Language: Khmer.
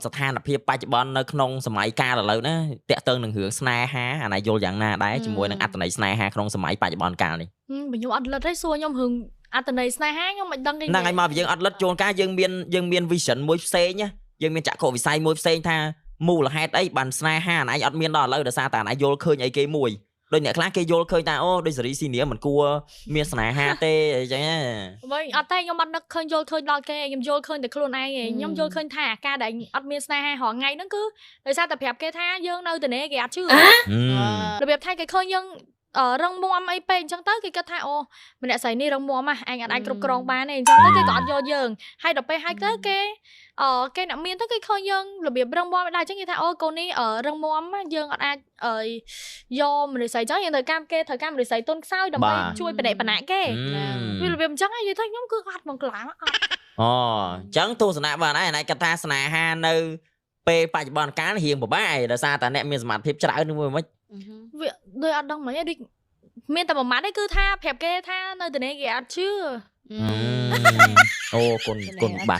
ស្ថានភាពបច្ចុប្បន្ននៅក្នុងសម័យកាលឥឡូវណាតាក់ទងនឹងរឿងស្នេហាអាណាយល់យ៉ាងណាដែរជាមួយនឹងអត្តន័យស្នេហាក្នុងសម័យបច្ចុប្បន្នកាលនេះខ្ញុំអត់លិតទេសួរខ្ញុំរឿងអត្តន័យស្នេហាខ្ញុំមិនដឹងទេហ្នឹងហើយមកយើងអត់លិតជួនកាលយើងមាន vision មួយផ្សេងណាយើងមានចក្ខុវិស័យមួយផ្សេងថាមូលហេតុអីបានស្នេហាអាយអត់មានដល់ឥឡូវដោយសារតែអាយយល់ឃើញអីគេមួយដូចអ្នកខ្លះគេយល់ឃើញថាអូដូចសេរីស៊ីនីមិនគួរមានស្នេហាទេអញ្ចឹងណាវិញអត់ទេខ្ញុំអត់នឹកឃើញយល់ឃើញដល់គេខ្ញុំយល់ឃើញតែខ្លួនឯងខ្ញុំយល់ឃើញថាអាការដែលអត់មានស្នេហារាល់ថ្ងៃហ្នឹងគឺដោយសារតែប្រាប់គេថាយើងនៅតែគេអត់ជឿរបៀបថាគេឃើញយើងរឹងមាំអីពេកអញ្ចឹងទៅគេគិតថាអូម្នាក់ស្រីនេះរឹងមាំអញអាចគ្រប់គ្រងបានទេអញ្ចឹងទៅគេក៏អត់យកយើងហើយដល់ពេលហើយទៅគេអ្នកមានទៅគេឃើញយើងរបៀបរឹងមាំដែរអញ្ចឹងគេថាអូកូននេះរឹងមាំយើងអត់អាចយកមនុស្សស្រីអញ្ចឹងយើងត្រូវការគេត្រូវការមនុស្សស្រីទុនខ្សោយដើម្បីជួយបដិបណៈគេវារបៀបអញ្ចឹងនិយាយថាខ្ញុំគឺអត់មកខ្លាំងអត់អូអញ្ចឹងទស្សនៈបានហើយគិតថាស្នេហានៅពេលបច្ចុប្បន្នកាលរៀងពិបាកដោយសារតែអ្នកមានសមត្ថភាពច្រើននឹងមួយមិនវាដូចអត់ដឹងហ្មងដូចមានតែមួយម៉ាត់ទេគឺថាប្រាប់គេថានៅតែគេអត់ជឿអូគុណបាទ